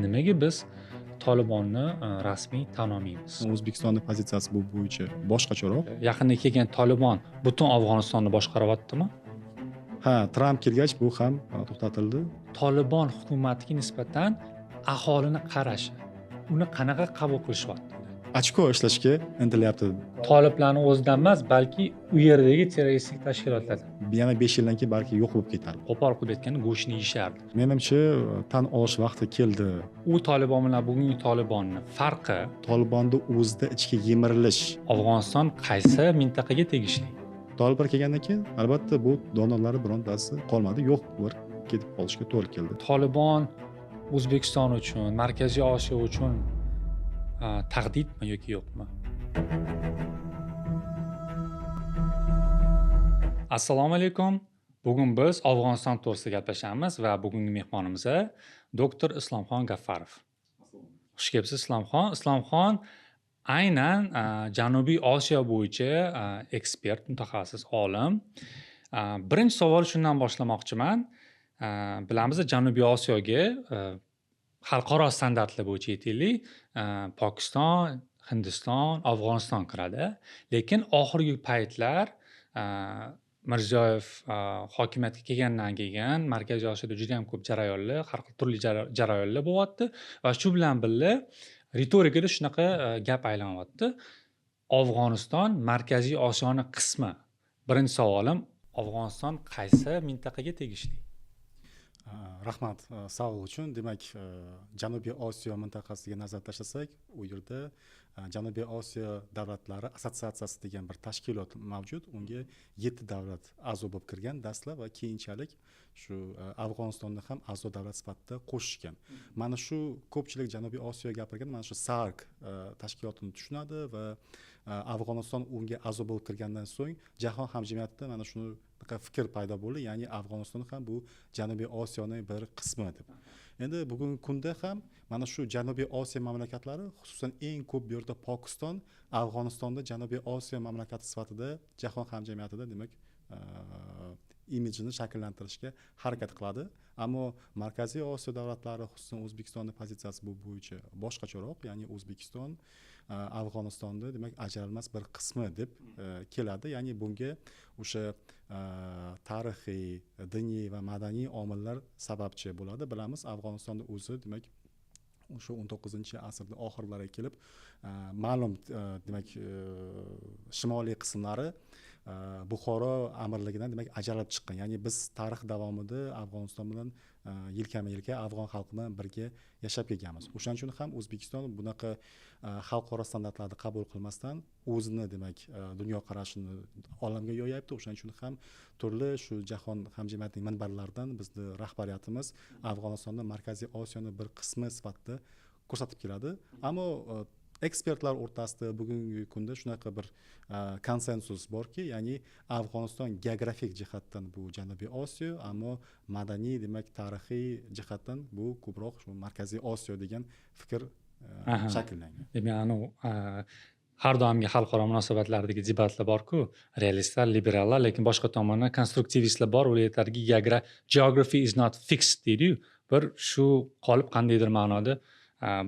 nimaga biz Tolibonni rasmiy tan olmaymiz? O'zbekistonning pozitsiyasi bu bo'yicha boshqacharoq. Yaqinda kelgan Tolibon butun Afg'onistonni boshqaryaptimi? Ha, Tramp kelgach bu ham to'xtatildi. Tolibon hukumatiga nisbatan aholini qarashi, uni qanaqa qabul qilishyapti? Ochko ishlashga intilyapti. Toliblarni o'zidan emas, balki u yerdagi terroristik tashkilotlardan. Yana 5 yildan keyin balki yo'q bo'lib ketadi. Qo'pol qilib aytganda go'shtni yeyishardi. Menimcha tan olish vaqti keldi. U Tolibon bilan bugungi Tolibonni farqi, Tolibonni o'zida ichki yemirilish. Afg'oniston qaysi mintaqaga tegishli? Toliblar kelgandan keyin albatta bu donorlari birontasi qolmadi, yo'q bir ketib qolishga to'g'ri keldi. Tolibon O'zbekiston uchun, Markaziy Osiyo uchun tahdidmi yoki yo'qmi? Assalomu alaykum. Bugun biz Afg'oniston to'g'risida gaplashamiz va bugungi mehmonimiz doktor Islomxon Gaffarov. Xush kelibsiz Islomxon. Islomxon aynan Janubiy Osiyo bo'yicha ekspert, mutaxassis, olim. Birinchi savol shundan boshlamoqchiman. Bilamiz, Janubiy Osiyoga xalqaro standartlar bo'yicha aytaylik, Pokiston, Hindiston, Afg'oniston kiradi. Lekin oxirgi paytlar Mirziyoyev hokimiyatga kelgandan keyin Markaziy Osiyoda juda ham ko'p jarayonlar, har xil turli jarayonlar bo'lyapti va shu bilan birga ritorikada shunaqa gap aylanyapti. Afg'oniston Markaziy Osiyoning qismi. Birinchi savolim, Afg'oniston qaysi mintaqaga tegishli? Rahmat savol uchun. Demak, Janubiy Osiyo mintaqasiga nazar tashlasak, u yerda Janubiy Osiyo davlatlari assotsiatsiyasi degan bir tashkilot mavjud. Unga 7 davlat a'zo bo'lib kirgan dastlab va keyinchalik shu Afg'onistonni ham a'zo davlat sifatida qo'shishgan. Mana shu ko'pchilik Janubiy Osiyo gapirgan, mana shu SAARC tashkilotini tushunadi va Afg'oniston unga a'zo bo'lib kirgandan so'ng jahon hamjamiyatida mana shuni fikr paydo bo'ldi, ya'ni Afg'oniston ham bu Janubiy Osiyoning bir qismi deb. Endi bugungi kunda ham mana shu Janubiy Osiyo mamlakatlari, xususan eng ko'p bu yerda Pokiston, Afg'onistonda Janubiy Osiyo mamlakati sifatida jahon hamjamiyatida demak imijini shakllantirishga harakat qiladi. Ammo Markaziy Osiyo davlatlari, xususan O'zbekistonning pozitsiyasi bu bo'yicha boshqacharoq, ya'ni O'zbekiston Afg'onistonda demak ajralmas bir qismi deb keladi. Ya'ni bunga o'sha tarixiy, diniy va madaniy omillar sababchi bo'ladi. Bilamiz, Afg'onistonda o'zi demak o'sha 19-asrning oxirlariga kelib ma'lum demak shimoliy qismlari Buxoro amirligidan demak ajralib chiqqan. Ya'ni biz tarix davomida Afg'oniston bilan yelkama-yelka afg'on xalqi bilan birga yashab kelganmiz. O'shaning uchun ham O'zbekiston bunaqa xalqaro standartlarni qabul qilmasdan o'zini demak dunyo qarashini olamga yoyapti. O'shaning uchun ham turli shu jahon hamjamiyatining minbarlaridan bizni rahbariyatimiz Afg'onistonni Markaziy Osiyoning bir qismi sifatida ko'rsatib keladi. Ammo ekspertlar o'rtasida bugungi kunda shunaqa bir konsensus borki, ya'ni Afg'oniston geografik jihatdan bu Janubiy Osiyo, ammo madaniy demak tarixiy jihatdan bu ko'proq shu Markaziy Osiyo degan fikr shakllangan. Demak, har doimgi xalqaro munosabatlardagi debatlar bor-ku, realistlar, liberallar, lekin boshqa tomondan konstruktivistlar bor, ular aytadiki, geography is not fixed deydi-yu. Bir shu qolib qandaydir ma'noda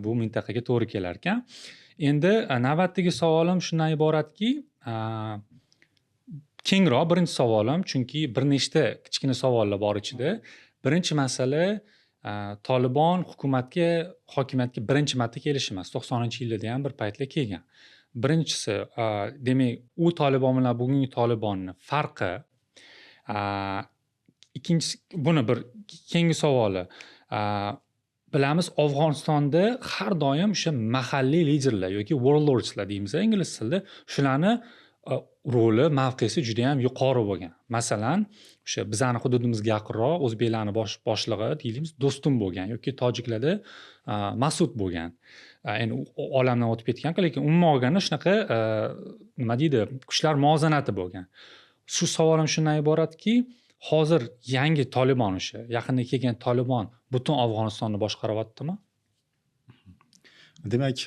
bu mintaqaga to'g'ri kelar ekan. Endi navbatdagi savolim shundan iboratki, kengroq birinchi savolim, chunki bir nechta kichkina savollar bor ichida. Birinchi masala, Tolibon hokimiyatga birinchi marta kelishi emas, 90-yillarda ham bir paytlar kelgan. Birinchisi, demak, u Tolibon bilan bugungi Tolibonni farqi. Ikkinchisi, buni bir keyingi savoli. Bilamiz, Afg'onistonda har doim o'sha mahalliy liderlar yoki warlordslar deymiz ingliz tilida, shularni roli, mavqesi juda ham yuqori bo'lgan. Masalan, o'sha bizning hududimizga yaqinroq o'zbeklarning boshlig'i deymiz, Do'stum bo'lgan yoki tojiklarda Mas'ud bo'lgan. Endi olamdan o'tib ketgan, lekin umuman olganda shunaqa nima deydi, kuchlar muvozanati bo'lgan. Shu savolim shundan iboratki, hozir yangi Tolibon o'sha yaqinda kelgan Tolibon butun Afg'onistonni boshqaryaptimi? Demak,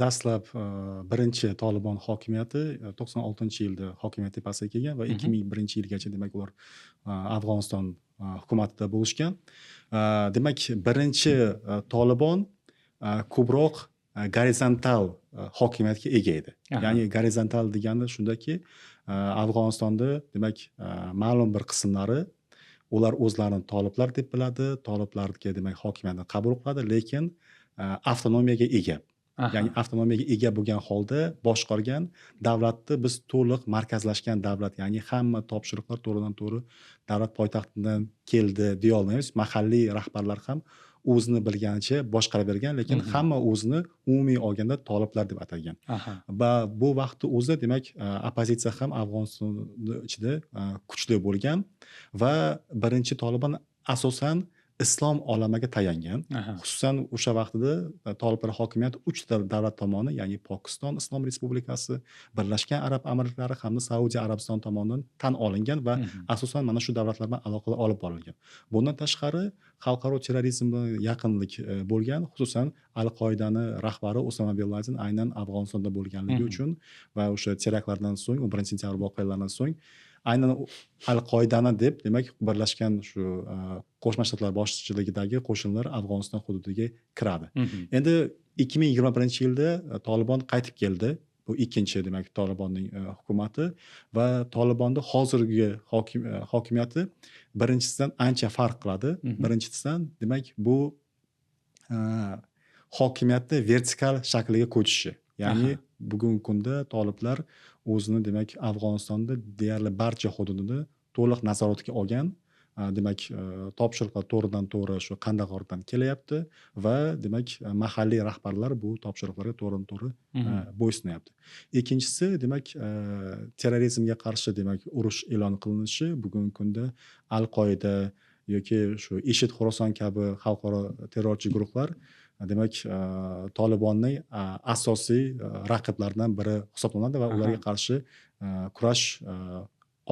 dastlab birinchi Tolibon hokimiyati 96-yilda hokimiyat tepasiga kelgan va 2001-yilgacha demak ular Afg'oniston hukumatida bo'lishgan. Demak, birinchi Tolibon ko'proq gorizontal hokimiyatga ega edi. Aha. Ya'ni gorizontal degani shundaki, Afg'onistonda demak ma'lum bir qismlari ular o'zlarini toliblar deb biladi, toliblarga demak hokimiyatni qabul qiladi, lekin avtonomiyaga ega. Aha. Ya'ni avtonomiyaga ega bo'lgan holda boshqargan davlatni biz to'liq markazlashgan davlat, ya'ni hamma topshiriqlar to'g'ridan-to'g'ri davlat poytaxtidan keldi deya olmaymiz. Mahalliy rahbarlar ham o'zini bilganicha boshqaravergan, lekin hamma o'zini umumiy olganda toliblar deb atagan. Aha. Va bu vaqtda o'zida demak oppozitsiya ham Afg'oniston ichida kuchli bo'lgan va birinchi Tolibon asosan islom olamiga tayangan. Aha. Xususan o'sha vaqtida toliblar hokimiyati 3 ta davlat tomoni, ya'ni Pokiston Islom Respublikasi, Birlashgan Arab Amirliklari hamda Saudiya Arabistoni tomonidan tan olingan va asosan mana shu davlatlar bilan aloqalar olib borilgan. Bundan tashqari xalqaro terrorizmga yaqinlik bo'lgan, xususan Al-Qoidani rahbari Usama bin Laden aynan Afg'onistonda bo'lganligi uchun va o'sha teraktlardan so'ng, 11-sentyabr voqealaridan so'ng aynan Al-Qoidani deb demak birlashgan shu Qo'shma Shtatlar boshchiligidagi qo'shinlar Afg'oniston hududiga kiradi. Endi 2021-yilda Tolibon qaytib keldi. Bu ikkinchi demak Tolibonning hukumati va Tolibonning hozirgi hokimiyati birinchisidan ancha farq qiladi. Birinchisidan demak bu hokimiyatni vertikal shakliga ko'chishi. Ya'ni bugungi kunda toliblar o'zini demak Afg'onistonda deyarli barcha hududini to'liq nazoratga olgan. Demak topshiriqlar to'g'ridan-to'g'ri shu Qandahordan kelyapti va demak mahalliy rahbarlar bu topshiriqlarga to'g'ridan-to'g'ri bo'ysunyapti. Ikkinchisi demak terrorizmga qarshi demak urush e'lon qilinishi bugungi kunda Al-Qoida yoki shu IShID Xorason kabi xalqaro terrorchi guruhlar demak Tolibonning asosiy raqiblaridan biri hisoblanadi va ularga qarshi kurash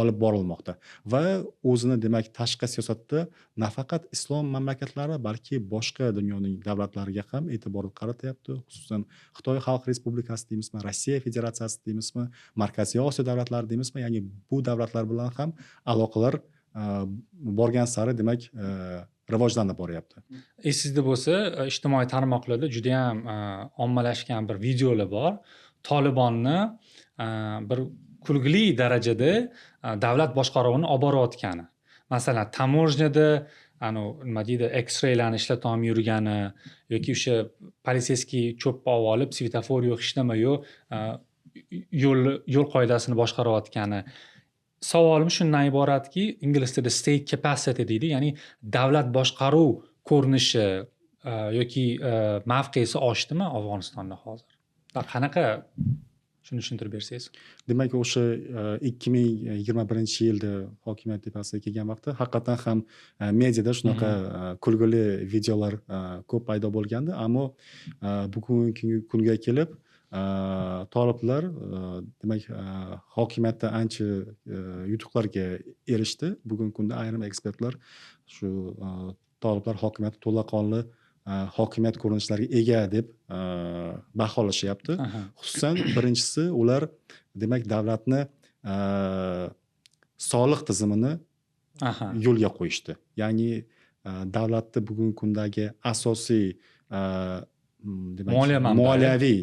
olib borilmoqda va o'zini demak tashqi siyosatda nafaqat islom mamlakatlari balki boshqa dunyoning davlatlariga ham e'tibor qaratyapti. Xususan Xitoy Xalq Respublikasi deymizmi, Rossiya Federatsiyasi deymizmi, Markaziy Osiyo davlatlari deymizmi, ya'ni bu davlatlar bilan ham aloqalar borgan sari demak rivojlanib boryapti. Esingizda bo'lsa, ijtimoiy tarmoqlarda juda ham ommalashgan bir videolar bor. Tolibonni bir kulgili darajada davlat boshqaruvini olib borayotgani. Masalan, tamojnyada nima deydi, X-raylarni ishlatib yurgani yoki o'sha politsiyaskiy cho'pni olib, svetofor yo'q, hech nima yo'q, yo'l qoidasini boshqarayotgani. Savolim shundan iboratki, ingliz tilida state capacity deydi, ya'ni davlat boshqaruv ko'rinishi yoki mavqesi oshdimi Afg'onistonda hozir? Va qanaqa, shuni tushuntirib bersangiz. Demak, o'sha 2021-yilda hokimiyat tepasiga kelgan vaqtda haqiqatan ham mediada shunaqa kulgili videolar ko'p paydo bo'lgandi, ammo bugungi kunga kelib toliblar demak hokimiyatda ancha yutuqlarga erishdi. Bugungi kunda ayrim ekspertlar shu toliblar hokimiyati to'laqonli hokimiyat ko'rinishlariga ega deb baholashyapti. Xususan birinchisi ular demak davlatni soliq tizimini yo'lga qo'yishdi. Ya'ni davlatni bugungi kundagi asosiy demak moliyaviy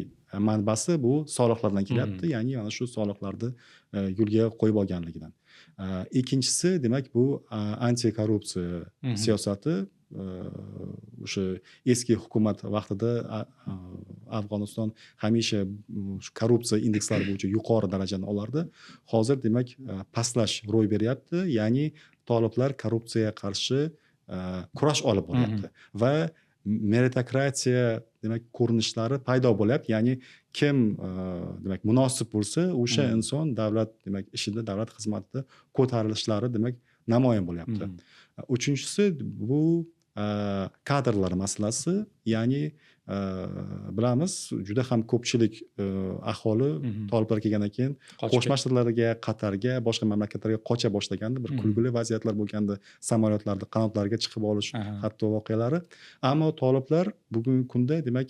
manbasi bu soliqlardan kelyapti. Ya'ni mana shu soliqlarni yo'lga qo'yib olganligidan. Ikkinchisi demak bu anti korrupsiya siyosati. O'sha eski hukumat vaqtida Afg'oniston hamisha korrupsiya indekslari bo'yicha yuqori darajani olardi. Hozir demak pastlash ro'y beryapti. Ya'ni toliblar korrupsiyaga qarshi kurash olib boryapti va meritokratiya demak ko'rinishlari paydo bo'lyapti. Ya'ni kim demak munosib bo'lsa, o'sha inson davlat demak ishida, davlat xizmatida ko'tarilishlari demak namoyon bo'lyapti. Uchinchisi bu kadrlar masalasi. Ya'ni bilamiz, juda ham ko'pchilik aholi toliblar kelgandan keyin Qo'shma Shtatlarga, Qatarga, boshqa mamlakatlarga qocha boshlaganda, bir kulgili vaziyatlar bo'lganda, samolyotlarda qanotlariga chiqib olish hatto voqealari. Ammo toliblar bugungi kunda demak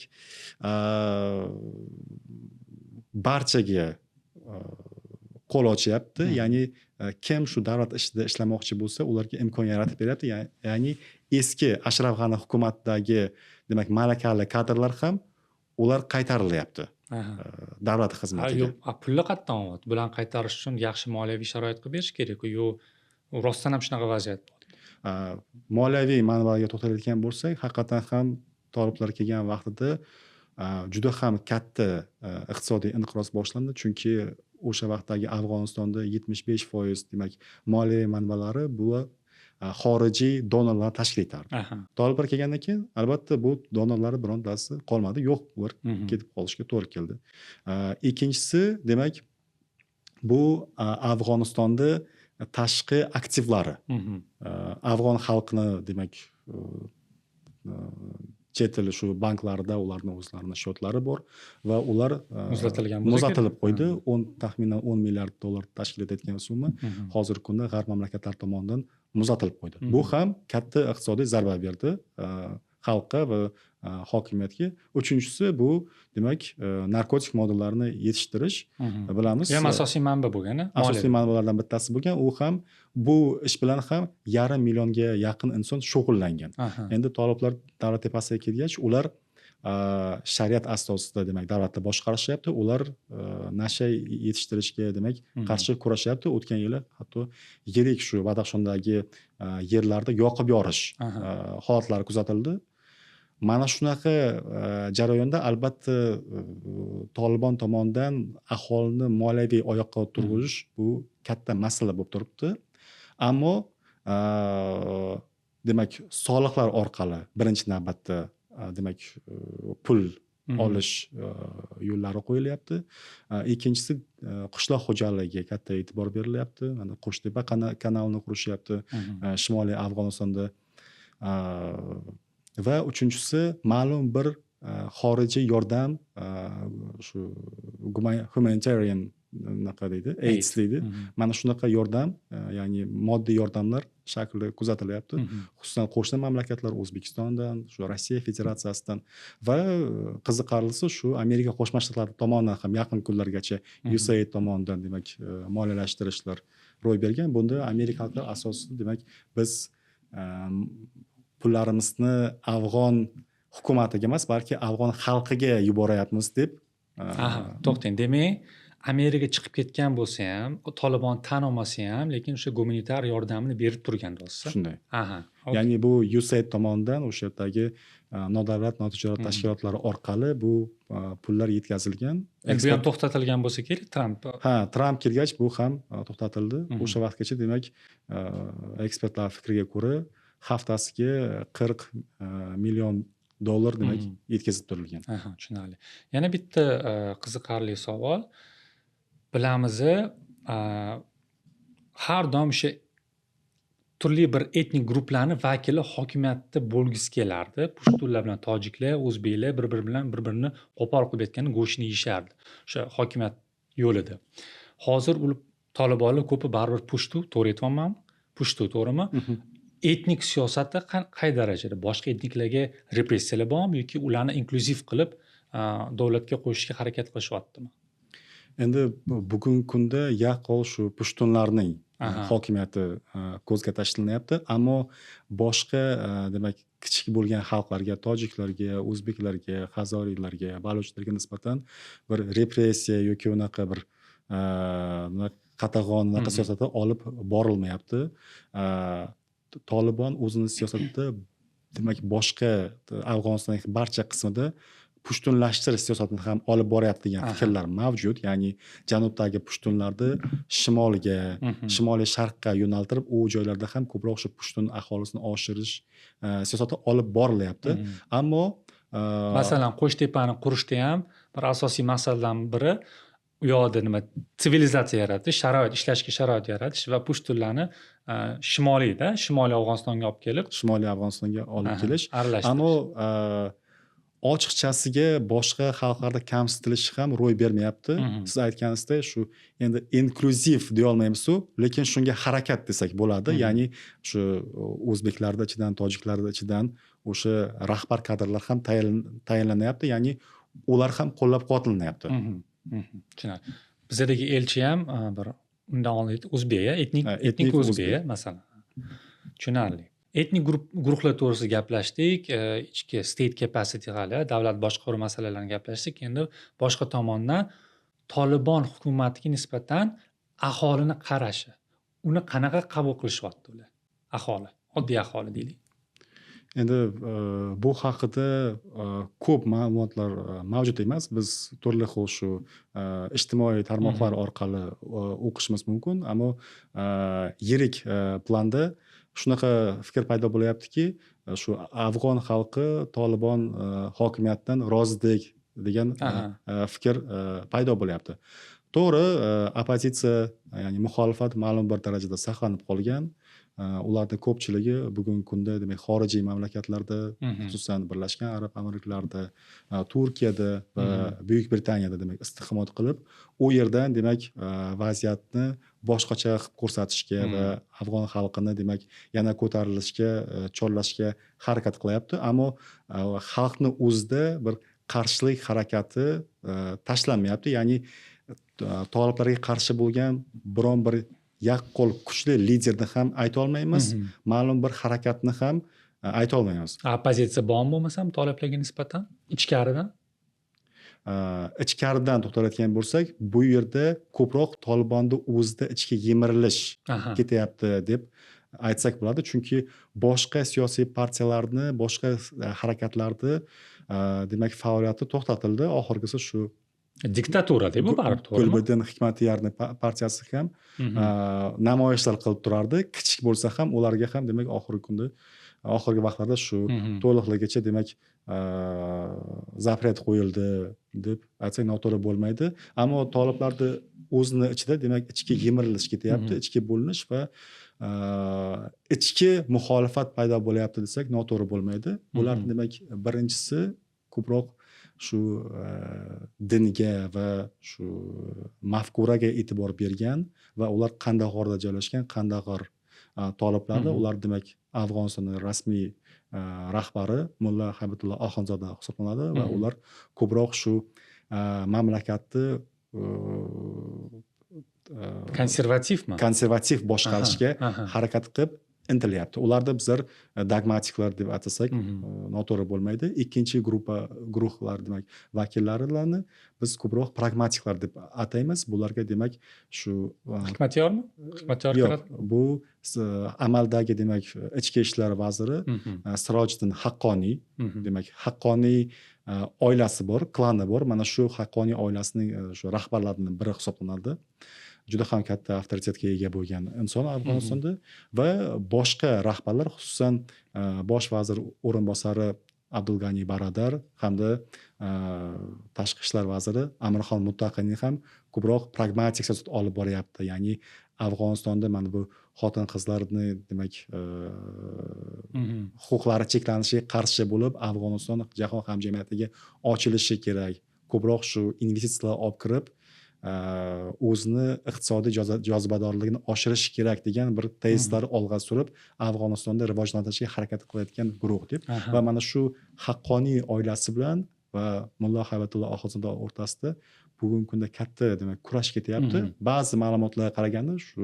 qo'l ochyapti. Ya'ni kim shu davlat ishida ishlamoqchi bo'lsa, ularga imkon yaratib beryapti. Ya'ni eski Ashraf G'ani hukumatidagi demak malakali kadrlar ham ular qaytarilyapti davlat xizmatiga. Yo'q, pulni qayerdan olyapti? Bularni qaytarish uchun yaxshi moliyaviy sharoit qilib berish kerak-ku. Yo'q, rostdan ham shunaqa vaziyat bor. Moliyaviy manbaga to'xtaladigan bo'lsak, haqiqatan ham toliblar kelgan vaqtida juda ham katta iqtisodiy inqiroz boshlandi, chunki o'sha vaqtdagi Afg'onistonda 75% demak moliyaviy manbalari bu xorijiy donorlar tashkil etardi. Toliblar kelgandan keyin albatta bu donorlari birontasi qolmadi, yo'q, ular ketib qolishga to'g'ri keldi. Ikkinchisi, demak bu Afg'onistonda tashqi aktivlari, afg'on xalqini demak chet el shu banklarida ularning o'zlarining shotlari bor va ular muzlatilib qo'ydi. Taxminan 10 milliard dollar tashkil etayotgan summa hozirgi kunda g'arb mamlakatlari tomonidan muzlatilib qo'ydi. Bu ham katta iqtisodiy zarba berdi xalqqa va hokimiyatga. Uchinchisi bu demak narkotik moddalarni yetishtirish. Bilamiz, ham asosiy manba bo'lgan, asosiy manbalardan bittasi bo'lgan. U ham bu ish bilan ham 1,5 millionga yaqin inson shug'ullangan. Endi toliblar davlat tepasiga kelgach, ular shariat asosida demak davlatni boshqarishyapti. Ular nasha yetishtirishga demak qarshi kurashyapti. O'tgan yili hatto yirik shu Badaxshondagi yerlarda yoqib yorish holatlari kuzatildi. Mana shunaqa jarayonda albatta Tolibon tomonidan aholini moliyaviy oyoqqa turg'izish bu katta masala bo'lib turibdi. Ammo demak soliqlar orqali birinchi navbatda demak pul olish yo'llari qo'yilyapti. Ikkinchisi qishloq xo'jaligiga katta e'tibor berilyapti. Mana Qo'shtepa kanalini qurishyapti Shimoliy Afg'onistonda. Va uchinchisi ma'lum bir xorijiy yordam, shu humanitarian naqa deydi, AIDS deydi. Mana shunaqa yordam, ya'ni moddiy yordamlar shakli kuzatilyapti. Xususan qo'shni mamlakatlar O'zbekistondan, shu Rossiya Federatsiyasidan va qiziqarlisi shu Amerika Qo'shma Shtatlari tomonidan ham yaqin kunlargacha USAID tomonidan demak moliyalashtirishlar ro'y bergan. Bunda amerikaliklar asosida demak biz pullarimizni afg'on hukumatiga emas, balki afg'on xalqiga yuboryapmiz deb. To'xtang, demak Amerika chiqib ketgan bo'lsa ham, Tolibon tan olmasa ham, lekin o'sha gumanitar yordamini berib turgan do'stlar. Shunday. Ya'ni bu USAID tomonidan o'sha yerdagi nodavlat notijorat tashkilotlari orqali bu pullar yetkazilgan. Bu ham to'xtatilgan bo'lsa kerak Tramp. Tramp kelgach bu ham to'xtatildi. O'sha vaqtgacha demak ekspertlar fikriga ko'ra haftasiga 40 million dollar demak yetkazib turilgan. Tushunarli. Yana bitta qiziqarli savol. Bilamiz, har doim o'sha turli bir etnik guruhlarni vakili hokimiyatda bo'lgisi kelardi. Pushtunlar bilan tojiklar, o'zbeklar bir-birini qo'pol qilib aytganda go'shtni yeyishardi. O'sha hokimiyat yo'lida. Hozir u Tolibonlar ko'pi baribir pushtu, to'g'ri aytyapmanmi? Pushtu, to'g'rimi? Etnik siyosatda qay darajada boshqa etniklarga repressiyalar bormi yoki ularni inklyuziv qilib davlatga qo'shishga harakat qilishyaptimi? Endi bugungi kunda yaqqol shu pushtunlarning hokimiyati ko'zga tashlanyapti, ammo boshqa demak kichik bo'lgan xalqlarga, tojiklarga, o'zbeklarga, hazoriylarga, balochlarga nisbatan bir repressiya yoki unaqa bir qatag'on siyosati olib borilmayapti. Tolibon o'zini siyosatida demak boshqa Afg'onistondagi barcha qismida pushtunlashtirish siyosatini ham olib boryapti degan fikrlar mavjud. Ya'ni janubdagi pushtunlarni shimolga, shimoliy sharqqa yo'naltirib, u joylarda ham ko'proq shu pushtun aholisini oshirish siyosati olib borilyapti. Ammo masalan Qo'shtepani qurishda ham bir asosiy masalalardan biri u yoqda sivilizatsiya yaratish, ishlashga sharoit yaratish va pushtunlarni shimoliy Afg'onistonga olib kelib, shimoliy Afg'onistonga olib kelish. Ammo ochiqchasiga boshqa xalqlarda kamsitilishi ham ro'y bermayapti. Siz aytganingizdek, shu endi inklyuziv deya olmaymiz-ku, lekin shunga harakat desak bo'ladi. Ya'ni shu o'zbeklarda ichidan, tojiklarda ichidan o'sha rahbar kadrlar ham tayinlanyapti, ya'ni ular ham qo'llab-quvvatlanyapti. Tushunarli. Bizdagi elchi ham bir undan oldin o'zbek, etnik etnik o'zbek, o'zbek. masalan. Tushunarli. Etnik guruhlar to'g'risida gaplashdik, ichki state capacity hali, davlat boshqaruv masalalarini gaplashdik. Endi boshqa tomondan Tolibon hukumatiga nisbatan aholini qarashi. Uni qanaqa qabul qilishyapti ular? Aholi, oddiy aholi deylik. Endi bu haqida ko'p ma'lumotlar mavjud emas. Biz turli xil shu ijtimoiy tarmoqlar orqali o'qishimiz mumkin, ammo yirik planda shunaqa fikr paydo bo'lyaptiki, shu afg'on xalqi Tolibon hokimiyatidan rozidek degan fikr paydo bo'lyapti. To'g'ri, oppozitsiya, ya'ni muxolifat ma'lum bir darajada saqlanib qolgan. Ularning ko'pchiligi bugungi kunda demak xorijiy mamlakatlarda, xususan Birlashgan Arab Amirliklarida, Turkiyada va Buyuk Britaniyada demak istiqomat qilib, u yerdan demak vaziyatni boshqacha qilib ko'rsatishga va afg'on xalqini demak yana ko'tarilishga, chorlashga harakat qilyapti, ammo xalqni o'zida bir qarshilik harakati tashlanmayapti. Ya'ni toliblarga qarshi bo'lgan biron bir yaqqol kuchli liderni ham ayta olmaymiz, ma'lum bir harakatni ham ayta olmaymiz. Oppozitsiya bormi bo'lmasam toliblarga nisbatan ichkaridan? Ichkaridan to'xtalayotgan bo'lsak, bu yerda ko'proq Tolibonni o'zida ichki yemirilish ketyapti deb aytsak bo'ladi, chunki boshqa siyosiy partiyalarni, boshqa harakatlarni demak faoliyati to'xtatildi. Oxirgisi shu diktatura deb baribir, to'g'rimi? Gulbuddin Hikmatiyarning partiyasi ham namoyishlar qilib turardi. Kichik bo'lsa ham ularga ham demak oxirgi vaqtlarda shu to'liqligicha demak zapret qo'yildi deb aytsak noto'g'ri bo'lmaydi. Ammo toliblarni o'zini ichida demak ichki yemirilish ketyapti, ichki bo'linish va ichki muxolifat paydo bo'lyapti desak noto'g'ri bo'lmaydi. Bular demak birinchisi ko'proq shu dinga va shu mafkuraga e'tibor bergan va ular Qandahorda joylashgan. Qandahor toliblarni ular demak Afg'onistonning rasmiy rahbari Mulla Habibulloh Oxunzoda hisoblanadi va ular ko'proq shu mamlakatni konservativ boshqarishga harakat qilib intilyapti. Ularda bizlar dogmatiklar deb atasak noto'g'ri bo'lmaydi. Ikkinchi guruhlar demak vakillarini biz ko'proq pragmatiklar deb ataymiz. Bularga demak shu Hikmatyormi? Yo'q, bu amaldagi demak ichki ishlar vaziri Sirojiddin Haqqoniy, demak Haqqoniy oilasi bor, klani bor. Mana shu Haqqoniy oilasining shu rahbarlaridan biri hisoblanadi. Juda ham katta avtoritetga ega bo'lgan inson Afg'onistonda va boshqa rahbarlar, xususan bosh vazir o'rinbosari Abdulgani Baradar hamda tashqi ishlar vaziri Amirxon Muttaqiyning ham ko'proq pragmatik siyosat olib boryapti. Ya'ni Afg'onistonda mana bu xotin-qizlarni demak huquqlari cheklanishiga qarshi bo'lib, Afg'oniston jahon hamjamiyatiga ochilishi kerak. Ko'proq shu investitsiyalar olib kirib o'zini iqtisodiy jozibadorligini oshirish kerak degan bir tezislar olg'a surib Afg'onistonda rivojlantirishga harakat qilayotgan guruh deb va mana shu Haqqoniy oilasi bilan va Mulla Haybatulloh Oxunzoda o'rtasida bugungi kunda katta demak kurash ketyapti. Ba'zi ma'lumotlarga qaraganda shu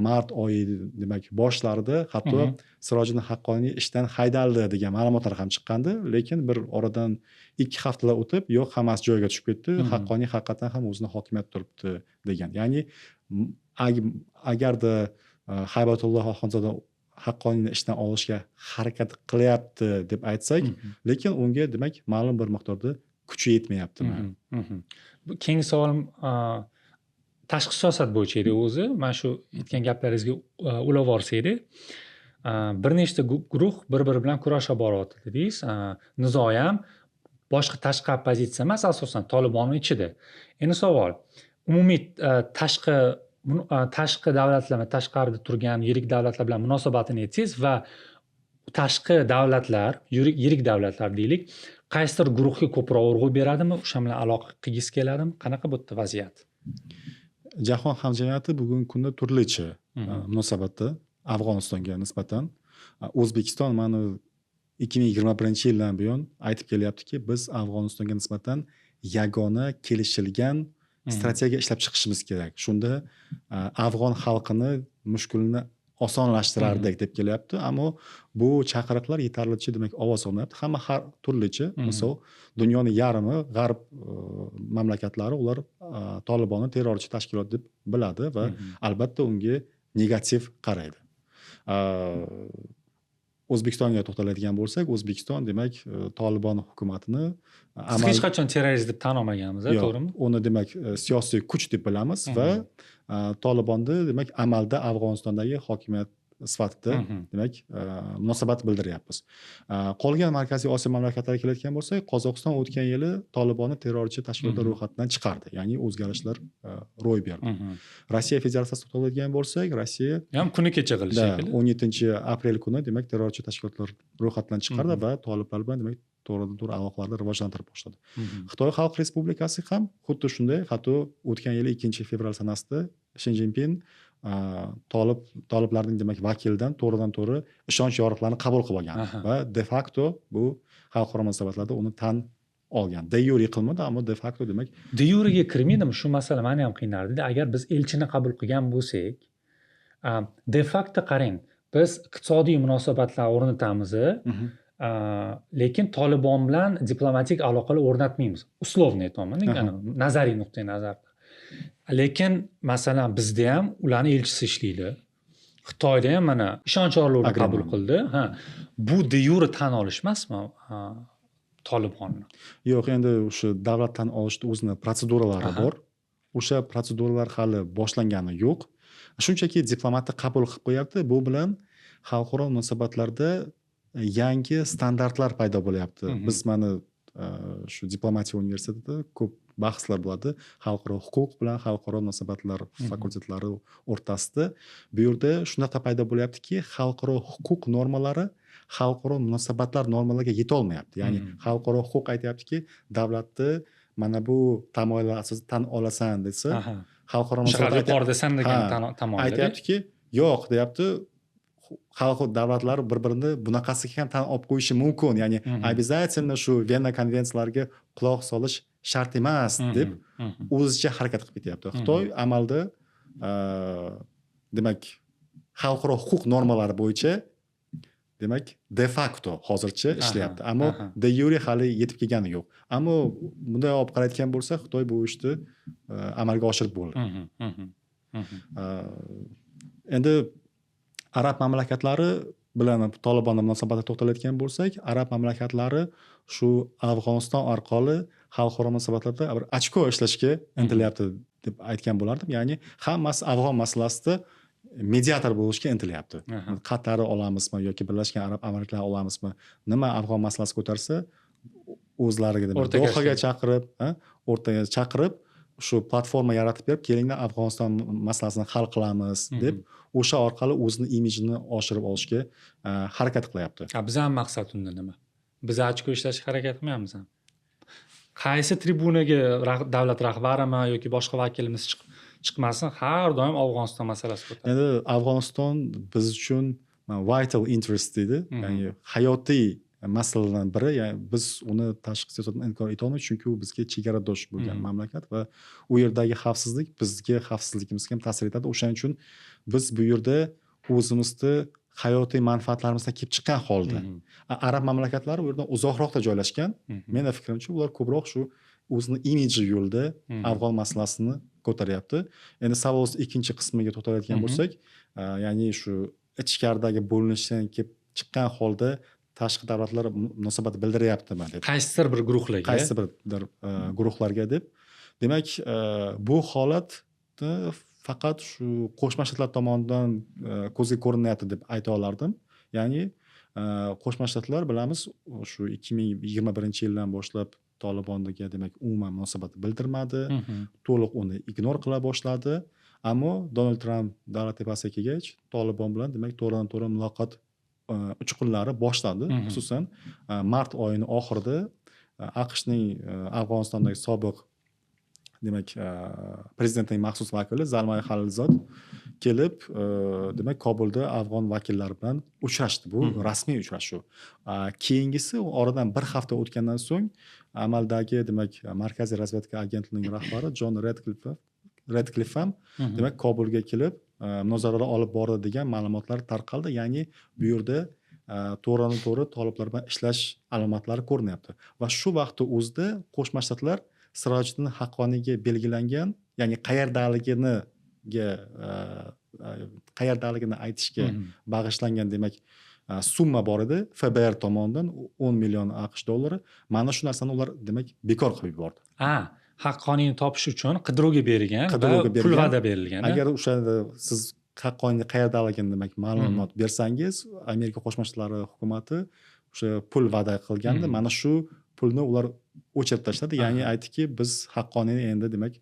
mart oyi demak boshlarida hatto Sirojiddin Haqqoniy ishdan haydaldi degan ma'lumotlar ham chiqqandi, lekin bir oradan 2 haftalar o'tib yo'q, hammasi joyiga tushib ketdi. Haqqoniy haqiqatan ham o'zini hokimiyat turibdi degan. Ya'ni agarda Haybatulloh Oxunzoda Haqqoniyni ishdan olishga harakat qilyapti deb aytsak, lekin unga demak ma'lum bir miqdorda kuchi yetmayapti. Bu keyingi savolim tashqi siyosat bo'yicha edi o'zi. Mana shu aytgan gaplaringizga ulab borsak, bir nechta guruh bir-biri bilan kurasha boryapti dedingiz. Nizo ham boshqa tashqi oppozitsiya emas, asosan Tolibonning ichida. Endi savol, umumiy tashqi davlatlar va tashqarida turgan yirik davlatlar bilan munosabatini aytsangiz va tashqi davlatlar, yirik davlatlar deylik, qaysidir guruhga ko'proq urg'u beradimi, o'sha bilan aloqa qilgisi keladimi? Qanaqa bu yerda vaziyat? Jahon hamjamiyati bugungi kunda turlicha munosabatda Afg'onistonga nisbatan. O'zbekiston mana 2021-yildan buyon aytib kelyaptiki, biz Afg'onistonga nisbatan yagona kelishilgan strategiya ishlab chiqishimiz kerak. Shunda afg'on xalqini mushkulini osonlashtirardik deb kelyapti, ammo bu chaqiriqlar yetarlicha demak ovoz olmayapti. Hamma har turlicha. Misol dunyoning yarmi g'arb mamlakatlari ular Tolibonni terrorchi tashkilot deb biladi va albatta unga negativ qaraydi. O'zbekistonga to'xtaladigan bo'lsak, O'zbekiston demak Tolibon hukumatini Siz hech qachon terrorist deb tan olmaganmiz, to'g'rimi? Uni demak siyosiy kuch deb bilamiz va Tolibonni demak amalda Afg'onistondagi hokimiyat sifatida demak munosabat bildiryapmiz. Qolgan Markaziy Osiyo mamlakatlariga keladigan bo'lsak, Qozog'iston o'tgan yili Tolibonni terrorchi tashkilotlar ro'yxatidan chiqardi, ya'ni o'zgarishlar ro'y berdi. Rossiya Federatsiyasiga to'xtaladigan bo'lsak, Rossiya ham kuni kecha qilish shekilli 17-aprel kuni demak terrorchi tashkilotlar ro'yxatidan chiqardi va toliblar bilan demak to'g'ridan-to'g'ri aloqalarni rivojlantirib boshladi. Xitoy Xalq Respublikasi ham xuddi shunday, hatto o'tgan yili 2-fevral sanasida Shi Jinpin toliblarning demak vakilidan to'g'ridan-to'g'ri ishonch yorliqlarini qabul qilib olgan va de facto bu xalqaro munosabatlarda uni tan olgan. De yure qilmadi, ammo de facto demak de yurega kirmaydimi? Shu masala meni ham qiynardi. Agar biz elchini qabul qilgan bo'lsak, de facto qarang, biz iqtisodiy munosabatlar o'rnatamiz, lekin Tolibon bilan diplomatik aloqalar o'rnatmaymiz. Uslovni aytaman, nazariy nuqtai nazardan. Lekin masalan bizda ham ularning elchisi ishlaydi. Xitoyda ham mana ishonch yorliqlarini qabul qildi. Bu de yure tan olish emasmi Tolibonni? Yo'q, endi o'sha davlat tan olishda o'zini protseduralari bor. O'sha protseduralar hali boshlangani yo'q. Shunchaki diplomatni qabul qilib qo'yapti. Bu bilan xalqaro munosabatlarda yangi standartlar paydo bo'lyapti. Biz mana shu diplomatiya universitetida ko'p bahslar bo'ladi xalqaro huquq bilan xalqaro munosabatlar fakultetlari o'rtasida. Bu yerda shunaqa paydo bo'lyaptiki, xalqaro huquq normalari xalqaro munosabatlar normalariga yeta olmayapti. Ya'ni xalqaro huquq aytayaptiki, davlatni mana bu tamoyillar asosida tan olasan desa, xalqaro munosabatlar yuqori desan degan tamoyillar aytayaptiki, yo'q deyapti. Xalq davlatlar bir-birini bunaqasiga ham tan olib qo'yishi mumkin. Ya'ni обязательно shu Venna konvensiyalariga quloq solish shart emas deb o'zicha harakat qilib ketyapti. Xitoy amalda demak xalqaro huquq normalari bo'yicha demak de facto hozircha ishlayapti. Ammo de yure hali yetib kelgani yo'q. Ammo bunday olib qarayotgan bo'lsa, Xitoy bu ishni amalga oshirib bo'ldi. Endi arab mamlakatlari bilan Tolibonga munosabatga to'xtaladigan bo'lsak, arab mamlakatlari shu Afg'oniston orqali xalqaro munosabatlarda bir ochko ishlashga intilyapti deb aytgan bo'lardim. Ya'ni hammasi afg'on masalasida mediator bo'lishga intilyapti. Qatarni olamizmi yoki Birlashgan Arab Amirliklari olamizmi? Nima afg'on masalasi ko'tarsa, o'zlariga demak Dohaga o'rtaga chaqirib, shu platforma yaratib berib, kelinglar Afg'oniston masalasini hal qilamiz deb o'sha orqali o'zini imijini oshirib olishga harakat qilyapti. Biz ham maqsad unda nima? Biz ochko ishlashga harakat qilmayapmiz ham. Qaysi tribunaga davlat rahbarimi yoki boshqa vakilimiz chiqmasin, har doim Afg'oniston masalasi ko'taradi. Endi Afg'oniston biz uchun vital interest deydi, ya'ni hayotiy masalalardan biri. Ya'ni biz uni tashqi siyosatdan inkor eta olmaymiz, chunki u bizga chegaradosh bo'lgan mamlakat va u yerdagi xavfsizlik bizga xavfsizligimizga ham ta'sir etadi. O'shaning uchun biz bu yerda o'zimizni hayotiy manfaatlarimizdan kelib chiqqan holda arab mamlakatlari u yerdan uzoqroqda joylashgan. Meni fikrimcha ular ko'proq shu o'zini imiji yo'lida afg'on masalasini ko'taryapti. Endi savolning ikkinchi qismiga to'xtaladigan bo'lsak, ya'ni shu ichkaridagi bo'linishdan kelib chiqqan holda tashqi davlatlar munosabat bildiryaptimi deb. Qaysidir bir guruhlarga. Qaysidir bir guruhlarga deb. Demak, bu holatni faqat shu Qo'shma Shtatlar tomonidan ko'zga ko'rinyapti deb ayta olardim. Ya'ni Qo'shma Shtatlar bilamiz, shu 2021-yildan boshlab Tolibonga demak umuman munosabat bildirmadi, to'liq uni ignor qila boshladi. Ammo Donald Tramp davlat tepasiga kelgach, Tolibon bilan demak to'g'ridan-to'g'ri muloqot uchqunlari boshlandi. Xususan mart oyining oxirida AQShning Afg'onistondagi sobiq demak prezidentning maxsus vakili Zalmay Xalilzod kelib demak Kobulda afg'on vakillari bilan uchrashdi. Bu rasmiy uchrashuv. Keyingisi oradan bir hafta o'tgandan so'ng amaldagi demak Markaziy razvedka agentligining rahbari Jon Redcliffe ham demak Kobulga kelib munozaralar olib bordi degan ma'lumotlar tarqaldi. Ya'ni bu yerda to'g'ri toliblar bilan ishlash alomatlari ko'rinyapti. Va shu vaqtda o'zida Qo'shma Shtatlar Sirojiddin Haqqoniyga belgilangan, ya'ni qayerdaligini aytishga bag'ishlangan demak summa bor edi. FBR tomonidan 10 million AQSh dollari. Mana shu narsani ular demak bekor qilib yubordi. Haqqoniyni topish uchun qidiruvga berilgan va pul va'da berilgan. Agar o'shanda siz Haqqoniyni qayerdaligini demak ma'lumot bersangiz, Amerika Qo'shma Shtatlari hukumati o'sha pul va'da qilganda, mana shu pulni ular o'chirib tashladi. Ya'ni aytdiki, biz Haqqoniyni endi demak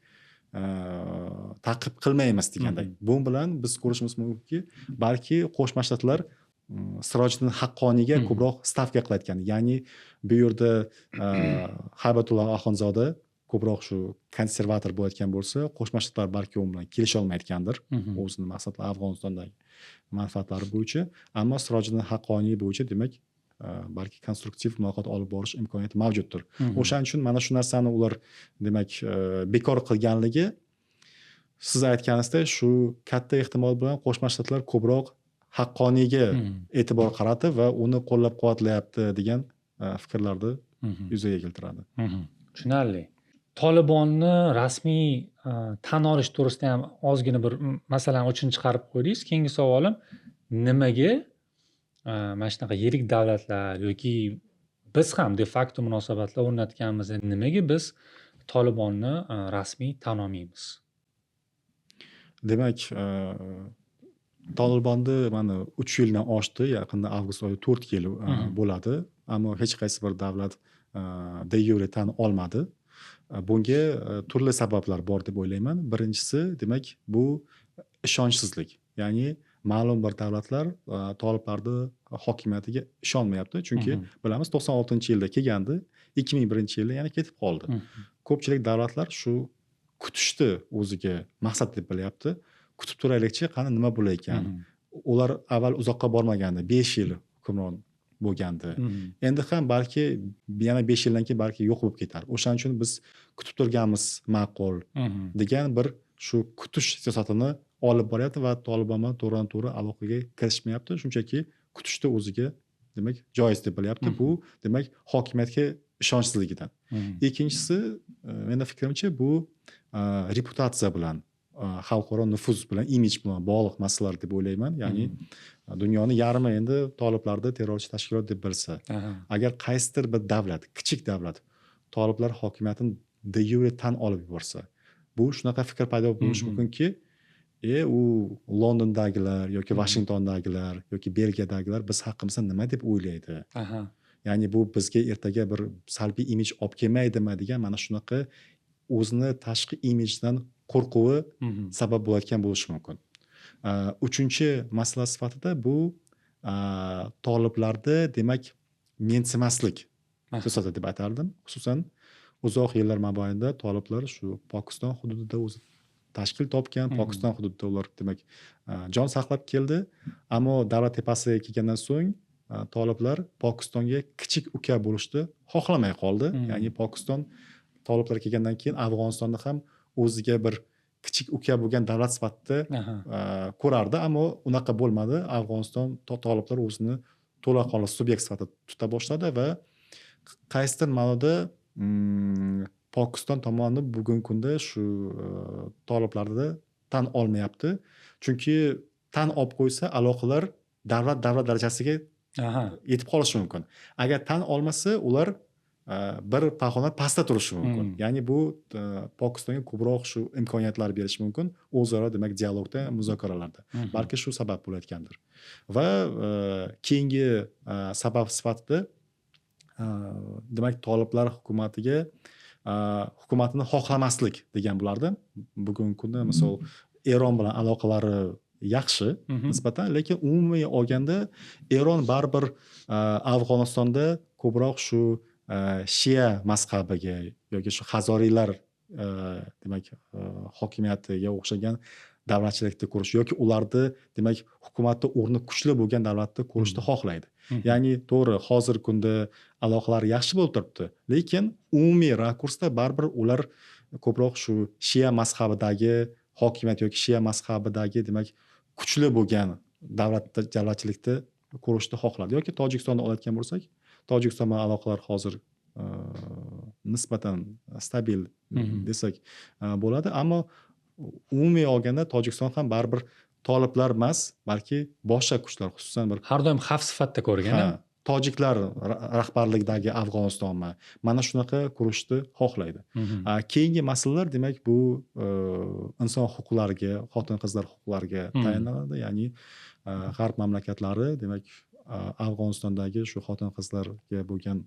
ta'qib qilmaymiz deganday. Bu bilan biz ko'rishimiz mumkinki, balki Qo'shma Shtatlar Sirojiddin Haqqoniyga ko'proq stavka qilayotgan. Ya'ni bu yerda Haybatulloh Axunzoda ko'proq shu konservator bo'layotgan bo'lsa, Qo'shma Shtatlar balki u bilan kelisha olmayotgandir. O'zining maqsadlari Afg'onistondagi manfaatlari bo'yicha, ammo Sirojiddin Haqqoniy bo'yicha demak balki konstruktiv muloqot olib borish imkoniyati mavjuddir. O'shaning uchun mana shu narsani ular demak bekor qilganligi, siz aytganingizdek, shu katta ehtimol bilan Qo'shma Shtatlar ko'proq Haqqoniyga e'tibor qaratdi va uni qo'llab-quvvatlayapti degan fikrlarni yuzaga keltiradi. Tushunarli. Tolibonni rasmiy tan olish to'g'risida ham ozgina bir masalani ochini chiqarib qo'ydingiz. Keyingi savolim, nimaga mana shunaqa yirik davlatlar yoki biz ham de facto munosabatlar o'rnatganimizda nimaga biz Tolibonni rasmiy tan olmaymiz? Demak, Tolibonni mana 3 yildan oshdi, yaqinda avgust oyi 4 yil bo'ladi, ammo hech qaysi bir davlat de yure tan olmadi. Bunga turli sabablar bor deb o'ylayman. Birinchisi, demak, bu ishonchsizlik. Ya'ni ma'lum bir davlatlar toliblarni hokimiyatiga ishonmayapti. Chunki bilamiz 96-yilda kelgandi, 2001-yilda yana ketib qoldi. Ko'pchilik davlatlar shu kutishni o'ziga maqsad deb bilyapti. Kutib turaylikchi, qani nima bo'lar ekan. Ular avval uzoqqa bormagandi, 5 yil hukmron bo'lgandi. Endi ham balki yana 5 yildan keyin balki yo'q bo'lib ketar. O'shaning uchun biz kutib turganimiz ma'qul degan bir shu kutish siyosatini olib boryapti va Tolibon bilan to'g'ridan-to'g'ri aloqaga kirishmayapti. Shunchaki kutishni o'ziga demak joiz deb bilyapti. Bu demak hokimiyatga ishonchsizligidan. Ikkinchisi, mening fikrimcha, bu reputatsiya bilan, xalqaro nufuz bilan, imij bilan bog'liq masalalar deb o'ylayman. Ya'ni dunyoni yarmi endi toliblarni terrorchi tashkilot deb bilsa, agar qaysidir bir davlat, kichik davlat toliblar hokimiyatini de yure tan olib yuborsa, bu shunaqa fikr paydo bo'lishi mumkinki, u Londondagilar yoki Vashingtondagilar yoki Belgiyadagilar biz haqimizda nima deb o'ylaydi? Ya'ni bu bizga ertaga bir salbiy imij olib kelmaydimi degan mana shunaqa o'zini tashqi imijdan qo'rquvi sabab bo'layotgan bo'lishi mumkin. Uchinchi masala sifatida bu toliblarni demak mensimaslik siyosati deb aytardim. Xususan uzoq yillar mobaynida toliblar shu Pokiston hududida o'zi tashkil topgan, Pokiston hududida ular demak jon saqlab keldi, ammo davlat tepasiga kelgandan so'ng toliblar Pokistonga kichik uka bo'lishni xohlamay qoldi. Ya'ni Pokiston toliblar kelgandan keyin Afg'onistonda ham o'ziga bir kichik uka bo'lgan davlat sifatida ko'rardi, ammo unaqa bo'lmadi. Afg'oniston toliblar o'zini to'laqonli subyekt sifatida tuta boshladi va qaysidir ma'noda Pokiston tomoni bugungi kunda shu toliblarni tan olmayapti. Chunki tan olib qo'ysa aloqalar davlat darajasiga yetib qolishi mumkin. Agar tan olmasa, ular bir pog'ona pastda turishi mumkin. Ya'ni bu Pokistonga ko'proq shu imkoniyatlar berishi mumkin, o'zaro demak dialogda, muzokaralarda. Balki shu sabab bo'layotgandir. Va keyingi sabab sifatida demak toliblar hukumatini xohlamaslik degan bo'lardi. Bugungi kunda misol Eron bilan aloqalari yaxshi nisbatan, lekin umumiy olganda Eron baribir Afg'onistonda ko'proq shu Shia mazhabiga yoki shu Hazoriylar demak hokimiyatiga o'xshagan davlatchilikni qurish yoki ularni demak hukumatni o'rni kuchli bo'lgan davlatni qurishni xohlaydi. Ya'ni to'g'ri hozirgi kunda aloqalar yaxshi bo'lib turibdi, lekin umumiy rakursda baribir ular ko'proq shu shia mazhabidagi hokimiyat yoki shia mazhabidagi demak kuchli bo'lgan davlatchilikni qurishni xohladi. Yoki Tojikistonni olayotgan bo'lsak, Tojikiston bilan aloqalar hozir nisbatan stabil desak bo'ladi, ammo umumiy olganda Tojikiston ham baribir toliblar emas, balki boshqa kuchlar, xususan bir har doim xavf sifatida ko'rgan. tojiklar rahbarligidagi Afg'onistonmi mana shunaqa qurishni xohlaydi. Keyingi masalalar demak bu inson huquqlariga, xotin-qizlar huquqlariga tayinlanadi. Ya'ni g'arb mamlakatlari demak Afg'onistondagi shu xotin-qizlarga bo'lgan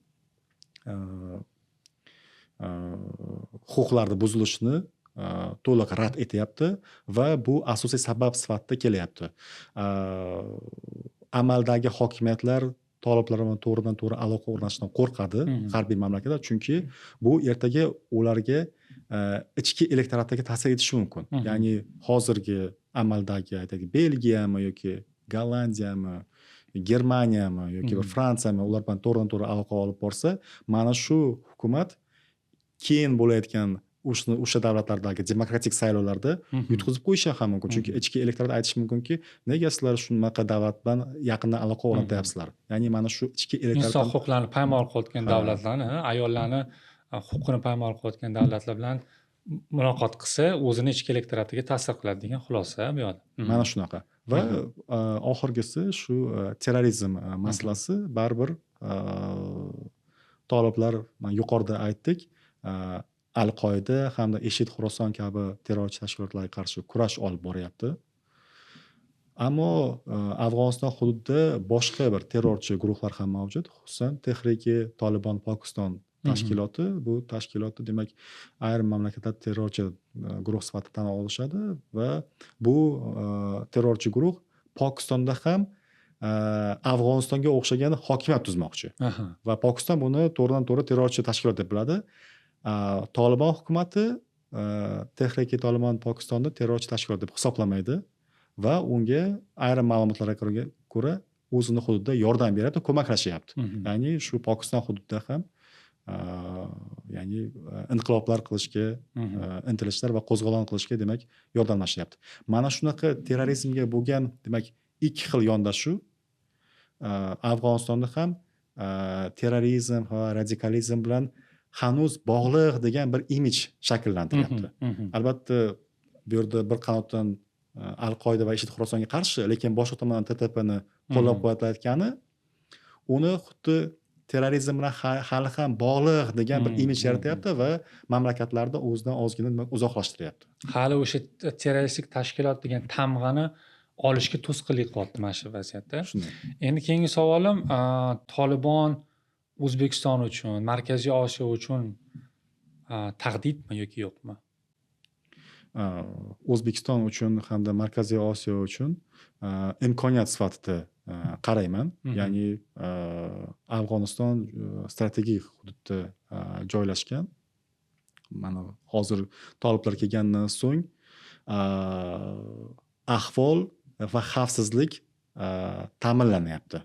huquqlarni buzilishini to'liq rad etyapti va bu asosiy sabab sifatida kelyapti. Amaldagi hokimiyatlar toliblar bilan to'g'ridan-to'g'ri aloqa o'rnatishdan qo'rqadi g'arbiy mamlakatlar, chunki bu ertaga ularga ichki elektoratga ta'sir etishi mumkin. Ya'ni hozirgi amaldagi aytaylik Belgiyami yoki Gollandiyami, Germaniyami yoki bir Fransiyami ular bilan to'g'ridan-to'g'ri aloqa olib borsa, mana shu hukumat keyin bo'layotgan o'sha davlatlardagi demokratik saylovlarda yutqizib qo'yishi ham mumkin. Chunki ichki elektorat aytishi mumkinki, nega sizlar shunaqa davlat bilan yaqindan aloqa o'rnatyapsizlar? Ya'ni mana shu ichki elektorat inson huquqlarini poymol qilayotgan davlatlarni, ayollarni huquqini poymol qilayotgan davlatlar bilan muloqot qilsa, o'zini ichki elektoratiga ta'sir qiladi degan xulosa bu yoqda. Mana shunaqa. Va oxirgisi shu terrorizm masalasi baribir toliblar yuqorida aytdik, Al-Qoida hamda IShID Xuroson kabi terrorchi tashkilotlarga qarshi kurash olib boryapti. Ammo Afg'oniston hududida boshqa bir terrorchi guruhlar ham mavjud, xususan Tehriki Tolibon Pokiston tashkiloti. Bu tashkilotni demak ayrim mamlakatlar terrorchi guruh sifatida tan olishadi va bu terrorchi guruh Pokistonda ham Afg'onistonga o'xshagan hokimiyat tuzmoqchi. Va Pokiston buni to'g'ridan-to'g'ri terrorchi tashkilot deb biladi. Tolibon hukumati Tehriki Tolibon Pokistonni terrorchi tashkilot deb hisoblamaydi va unga ayrim ma'lumotlarga ko'ra o'zini hududida yordam beryapti, ko'maklashyapti. Ya'ni shu Pokiston hududida ham ya'ni inqiloblar qilishga intilishlar va qo'zg'olon qilishga demak yordamlashyapti. Mana shunaqa terrorizmga bo'lgan demak ikki xil yondashuv Afg'onistonda ham terrorizm va radikalizm bilan hanuz bog'liq degan bir imij shakllantiryapti. Albatta bu yerda bir qanotdan Al-Qoida va IShID Xurosonga qarshi, lekin boshqa tomondan TTPni qo'llab-quvvatlayotgani uni xuddi terrorizm bilan hali ham bog'liq degan bir imij yaratyapti va mamlakatlarda o'zidan ozgina uzoqlashtiryapti. Hali o'sha terroristik tashkilot degan tamg'ani olishga to'sqinlik qilyapti mana shu vaziyatda. Endi keyingi savolim Tolibon O'zbekiston uchun, Markaziy Osiyo uchun tahdidmi yoki yo'qmi? O'zbekiston uchun hamda Markaziy Osiyo uchun imkoniyat sifatida qarayman. Ya'ni Afg'oniston strategik hududda joylashgan. Mana hozir toliblar kelgandan so'ng ahvol va xavfsizlik ta'minlanyapti.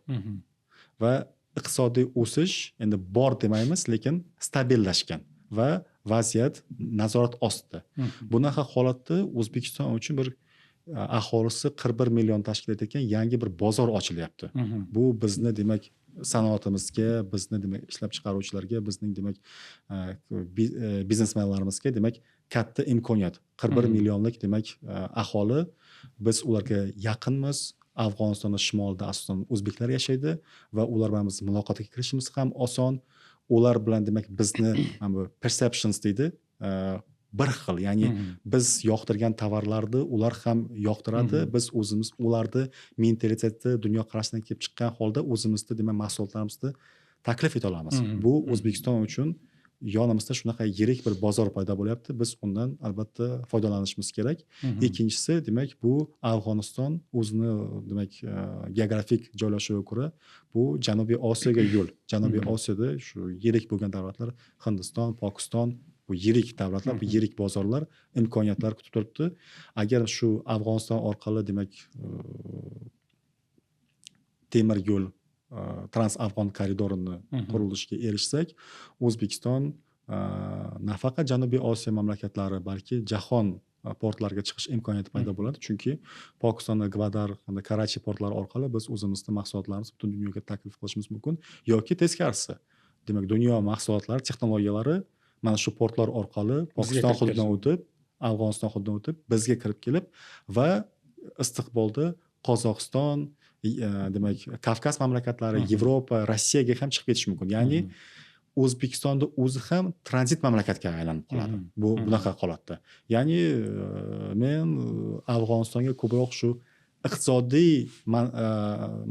Va iqtisodiy o'sish endi bor demaymiz, lekin stabillashgan va vaziyat nazorat ostida. Bunaqa holatda O'zbekiston uchun bir aholisi 41 million tashkil etayotgan yangi bir bozor ochilyapti. Bu bizni demak sanoatimizga, bizni demak ishlab chiqaruvchilarga, bizning demak biznesmenlarimizga demak katta imkoniyat. 41 millionlik demak aholi, biz ularga yaqinmiz. Afg'onistonda shimolida asosan o'zbeklar yashaydi va ular bilan biz muloqotga kirishimiz ham oson. Ular bilan demak bizni bu perceptions deydi, bir xil, ya'ni biz yoqtirgan tovarlarni ular ham yoqtiradi. Biz o'zimiz ularni mentaliteti, dunyoqarashidan kelib chiqqan holda o'zimizni demak mahsulotlarimizni taklif eta olamiz. Bu O'zbekiston uchun yonimizda shunaqa yirik bir bozor paydo bo'lyapti. Biz undan albatta foydalanishimiz kerak. Ikkinchisi demak bu Afg'oniston o'zini demak geografik joylashuviga ko'ra bu Janubiy Osiyoga yo'l. Janubiy Osiyoda shu yirik bo'lgan davlatlar Hindiston, Pokiston, bu yirik davlatlar, bu yirik bozorlar imkoniyatlar kutib turibdi. Agar shu Afg'oniston orqali demak temir yo'l transafg'on koridorini qurilishiga erishsak, O'zbekiston nafaqat Janubiy Osiyo mamlakatlari, balki jahon portlarga chiqish imkoniyati paydo bo'ladi. Chunki Pokistonda Gvadar hamda Karachi portlari orqali biz o'zimizning mahsulotlarimizni butun dunyoga taklif qilishimiz mumkin yoki teskarisi. Demak, dunyo mahsulotlari, texnologiyalari mana shu portlar orqali Pokiston hududidan o'tib, Afg'oniston hududidan o'tib, bizga kirib kelib va istiqbolda Qozog'iston, demak, Kavkaz mamlakatlari, Yevropa, Rossiyaga ham chiqib ketishi mumkin. Ya'ni O'zbekistonda o'zi ham tranzit mamlakatga aylanib qoladi. Bu bunaqa holatda. Ya'ni men Afg'onistonga ko'proq shu iqtisodiy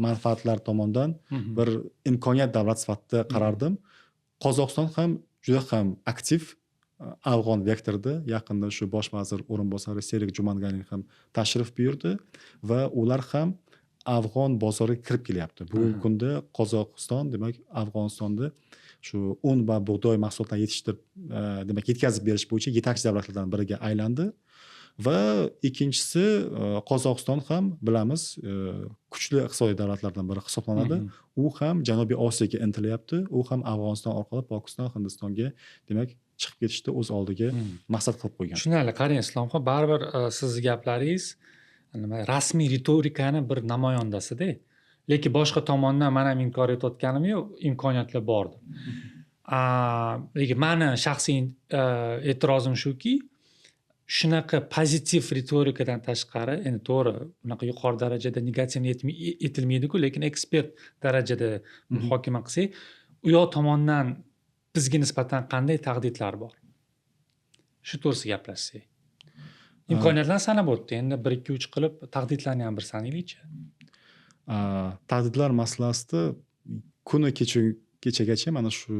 manfaatlar tomonidan bir imkoniyat davlat sifatida qarardim. Qozog'iston ham juda ham aktiv afg'on vektorida. Yaqinda shu bosh vazir o'rinbosari Serik Jumangalin ham tashrif buyurdi va ular ham afg'on bozoriga kirib kelyapti. Bugungi kunda Qozog'iston demak Afg'onistonda shu un va bug'doy mahsulotlarini yetishtirib, demak yetkazib berish bo'yicha yetakchi davlatlardan biriga aylandi. Va ikkinchisi, Qozog'iston ham bilamiz, kuchli iqtisodiy davlatlardan biri hisoblanadi. U ham Janubiy Osiyoga intilyapti. U ham Afg'oniston orqali Pokiston, Hindistonga demak chiqib ketishni o'z oldiga maqsad qilib qo'ygan. Tushunarli. Qarang, Islomxon, baribir sizning gaplaringiz rasmiy ritorikani bir namoyandasida. Lekin boshqa tomondan men ham inkor etayotganim yo'q, imkoniyatlar bordir. Lekin meni shaxsiy e'tirozim shuki, shunaqa pozitiv ritorikadan tashqari, endi to'g'ri, unaqa yuqori darajada negativ etilmaydi-ku, lekin ekspert darajada muhokama qilsak, u yoq tomondan bizga nisbatan qanday tahdidlar bor? Shu to'g'risida gaplashsak. Imkoniyatlarni sanab o'tdi. Endi 1 2 3 qilib tahdidlarni ham bir sanaylik-chi. Tahdidlar masalasida kuni kechagacha mana shu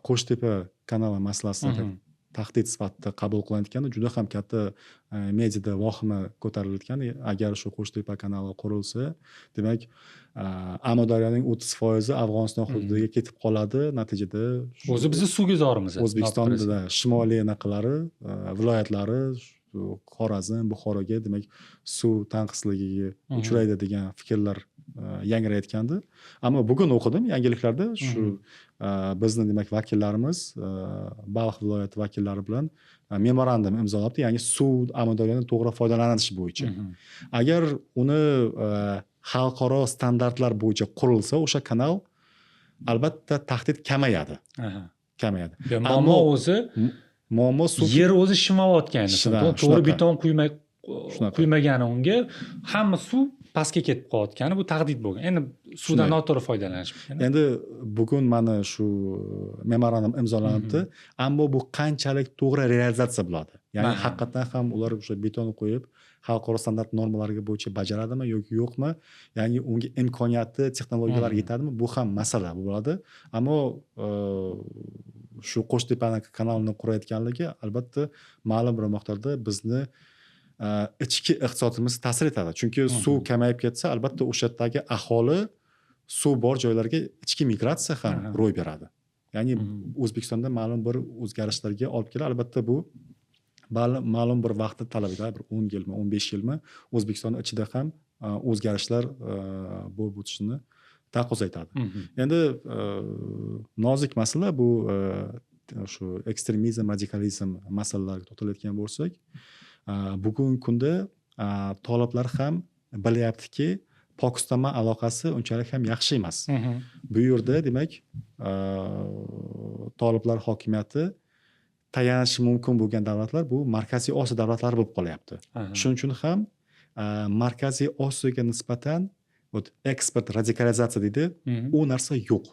Qo'shtepa kanali masalasida tahdid sifatida qabul qilinayotganda juda ham katta mediada vahima ko'tarilayotgan. Agar shu Qo'shtepa kanali qurilsa, demak Amudaryoning 30% Afg'oniston hududiga ketib qoladi. Natijada o'zi bizning suvguzorimiz. O'zbekistonda shimoliy naqalari, viloyatlari Xorazm, Buxoroga demak suv tanqisligiga uchraydi degan fikrlar yangrayotgandi. Ammo bugun o'qidim yangiliklarda shu bizni demak vakillarimiz Balx viloyati vakillari bilan memorandum imzolabdi, ya'ni suv Amudaryodan to'g'ri foydalanish bo'yicha. Agar uni xalqaro standartlar bo'yicha qurilsa, o'sha kanal albatta tahdid kamayadi. Kamayadi. Ammo o'zi muammo suv yer o'zi shimayotgan. To'g'ri beton quymagani unga hamma suv pastga ketib qolayotgani bu tahdid bo'lgan. Endi suvdan noto'g'ri foydalanish mumkin. Endi bugun mana shu memorandum imzolanibdi, ammo bu qanchalik to'g'ri realizatsiya bo'ladi? Ya'ni haqiqatan ham ular o'sha beton qo'yib xalqaro standart normalariga bo'yicha bajaradimi yoki yo'qmi? Ya'ni unga imkoniyati, texnologiyalar yetadimi? Bu ham masala bo'ladi. Ammo shu Qo'shtepa kanalini qurayotganligi albatta ma'lum bir miqdorda bizni ichki iqtisodimiz ta'sir etadi. Chunki suv kamayib ketsa, albatta o'sha yerdagi aholi suv bor joylarga ichki migratsiya ham ro'y beradi. Ya'ni O'zbekistonda ma'lum bir o'zgarishlarga olib keladi. Albatta bu ma'lum bir vaqtni talab etadi, bir 10 yilmi, 15 yilmi O'zbekiston ichida ham o'zgarishlar bo'lib o'tishini taqozo etadi. Endi nozik masala bu shu ekstremizm, radikalizm masalalariga to'xtalayotgan bo'lsak, bugungi kunda toliblar ham bilyaptiki, Pokiston bilan aloqasi unchalik ham yaxshi emas. Bu yerda demak toliblar hokimiyati tayanishi mumkin bo'lgan davlatlar bu Markaziy Osiyo davlatlari bo'lib qolyapti. Shuning uchun ham Markaziy Osiyoga nisbatan ekspert radikalizatsiya deydi, u narsa yo'q.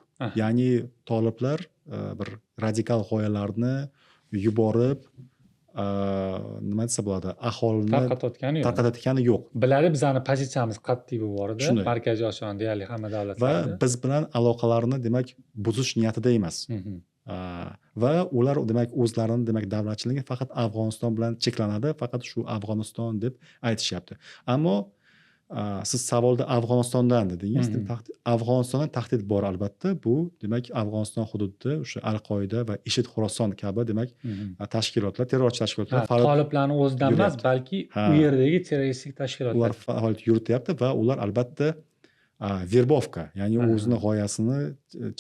Ya'ni toliblar bir radikal g'oyalarni yuborib nima desa bo'ladi, aholini tarqatayotgani yo'q. Biladi, bizning pozitsiyamiz qat'iy bu borada, Markaziy Osiyoning deyarli hamma davlatlarida. Va biz bilan aloqalarini demak buzish niyatida emas. Va ular demak o'zlarini demak davlatchiligi faqat Afg'oniston bilan cheklanadi, faqat shu Afg'oniston deb aytishyapti. Ammo siz savolda Afg'onistondan dedingiz. Mhm. Afg'onistondan tahdid bor albatta. Bu demak Afg'oniston hududida o'sha Al-Qoida va IShID Xorason kabi demak Mhm. tashkilotlar, terrorchi tashkilotlar Ha, Toliblarni o'zidan emas, yuryapti. balki Ha. u yerdagi terroristik Ular tashkilotlar. faoliyat yurityapti va ular albatta verbovka, ya'ni Aha. o'zini g'oyasini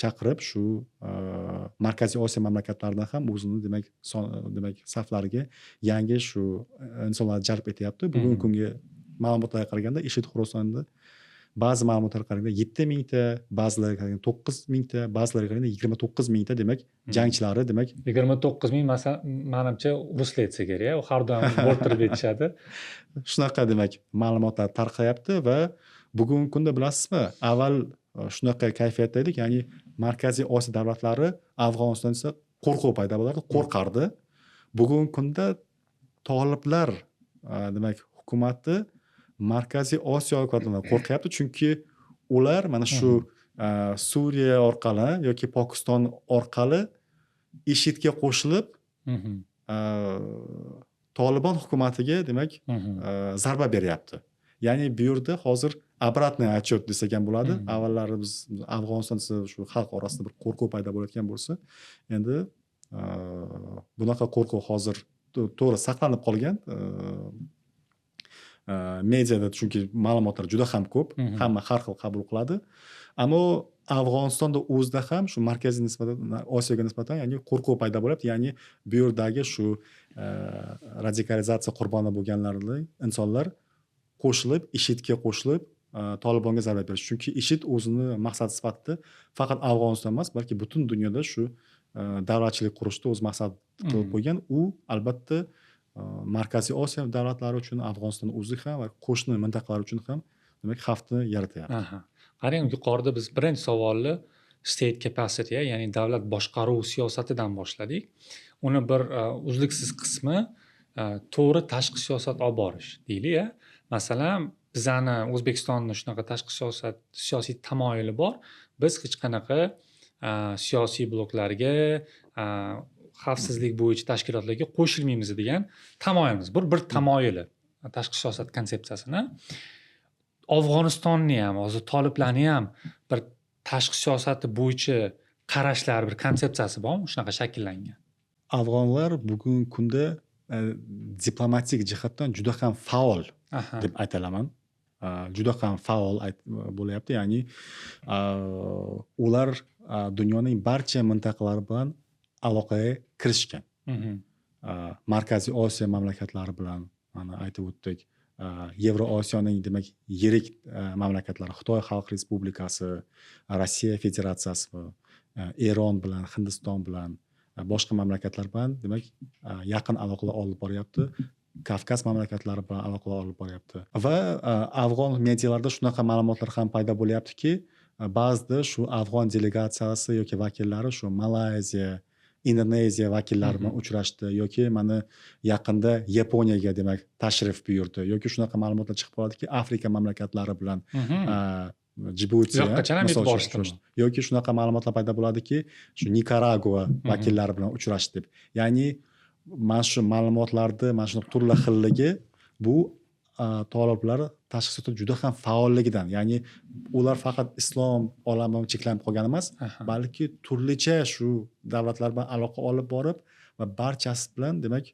chaqirib shu Markaziy Osiyo mamlakatlaridan ham o'zini demak saflariga yangi shu insonlarni jalb etyapti. Bugungi kunga ma'lumotlarga qaraganda IShID Xorasonda ba'zi ma'lumotlarga qaraganda 7 mingta, ba'zilariga qaraganda 9 mingta, ba'zilariga qaraganda 29 mingta demak jangchilari demak 29 ming, manimcha ruslar aytsa kerak, u har doim bo'rttirib aytishadi. shunaqa demak ma'lumotlar tarqayapti va bugungi kunda bilasizmi, avval shunaqa kayfiyatda edik, ya'ni Markaziy Osiyo davlatlari Afg'oniston esa qo'rquv paydo bo'lardi, qo'rqardi. Bugungi kunda toliblar demak hukumati Markaziy Osiyo davlatlaridan qo'rqyapti, chunki ular mana shu Suriya orqali yoki Pokiston orqali IShIDga qo'shilib Mhm. Tolibon hukumatiga demak Mhm. zarba beryapti. Ya'ni bu yerda hozir обратный отчет desak ham bo'ladi. Avvallari biz Afg'oniston shu xalq orasida bir qo'rquv paydo bo'layotgan bo'lsa, endi bunaqa qo'rquv hozir to'g'ri saqlanib qolgan. Mediada chunki ma'lumotlar juda ham ko'p, hamma har xil qabul qiladi. Ammo Afg'onistonda o'zida ham shu markaziy nisbatan Osiyoga nisbatan ya'ni qo'rquv paydo bo'lyapti. Ya'ni bu yerdagi shu radikalizatsiya qurboni bo'lganlarni insonlar qo'shilib, IShIDga qo'shilib Tolibonga zarba berish. Chunki IShID o'zini maqsadi sifatida faqat Afg'oniston emas, balki butun dunyoda shu davlatchilik qurishni o'z maqsad qilib qo'ygan. U albatta Markaziy Osiyo davlatlari uchun, Afg'oniston o'zi ham va qo'shni mintaqalar uchun ham demak xavfni yaratyapti. Aha. Qarang, yuqorida biz birinchi savolni state capacity, ya'ni davlat boshqaruv siyosatidan boshladik. Uni bir uzluksiz qismi to'g'ri tashqi siyosat olib borish deylik-a. Masalan, bizani O'zbekistonni shunaqa tashqi siyosiy tamoyili bor. Biz hech qanaqa siyosiy bloklarga, xavfsizlik bo'yicha tashkilotlarga qo'shilmaymiz degan tamoyilimiz. Bir tamoyili tashqi siyosat konsepsiyasini. Afg'onistonni ham, hozir Toliblarni ham bir tashqi siyosati bo'yicha qarashlar, bir konsepsiyasi bormi, shunaqa shakllangan? Afg'onlar bugungi kunda diplomatik jihatdan juda ham faol deb aytalaman. Juda ham faol bo'lyapti, ya'ni ular dunyoning barcha mintaqalari bilan aloqaga kirishgan. Markaziy Osiyo mamlakatlari bilan mana aytib o'tdik. Yevrosiyoning demak yirik mamlakatlari, Xitoy Xalq Respublikasi, Rossiya Federatsiyasi, Eron bilan, Hindiston bilan, boshqa mamlakatlar bilan demak yaqin aloqalar olib boryapti. Kavkaz mamlakatlari bilan aloqalar olib boryapti. Va afg'on medialarida shunaqa ma'lumotlar ham paydo bo'lyaptiki, ba'zida shu afg'on delegatsiyasi yoki vakillari shu Malayziya, Indoneziya vakillari bilan uchrashdi yoki mana yaqinda Yaponiyaga demak tashrif buyurdi yoki shunaqa ma'lumotlar chiqib qoladiki, Afrika mamlakatlari bilan Djibutiya yoki shunaqa ma'lumotlar paydo bo'ladiki, shu Nikaragua vakillari bilan uchrashdi deb. Ya'ni mana shu ma'lumotlarni mana shu turli xilligi bu toliblar tashqi siyosatda juda ham faolligidan, ya'ni ular faqat islom olamidan cheklanib qolgan emas, balki turlicha shu davlatlar bilan aloqa olib borib va barchasi bilan demak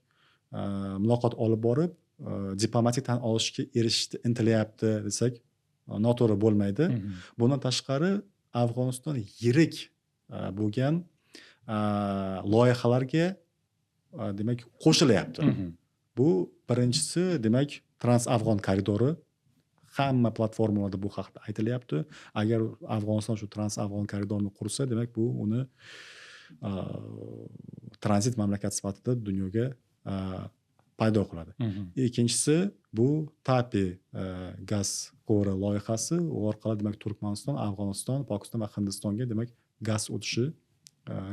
muloqot olib borib diplomatik tan olishga erishishga intilyapti desak noto'g'ri bo'lmaydi. Bundan tashqari Afg'oniston yirik bo'lgan loyihalarga demak qo'shilyapti. Bu birinchisi demak Trans-Afg'on koridori. Hamma platformalarda bu haqida aytilyapti. Agar Afg'oniston shu Trans-Afg'on koridorini qursa, demak bu uni tranzit mamlakat sifatida dunyoga paydo qiladi. Ikkinchisi bu TAPI gaz quvuri loyihasi. U orqali demak Turkmaniston, Afg'oniston, Pokiston va Hindistonga demak gaz o'tishi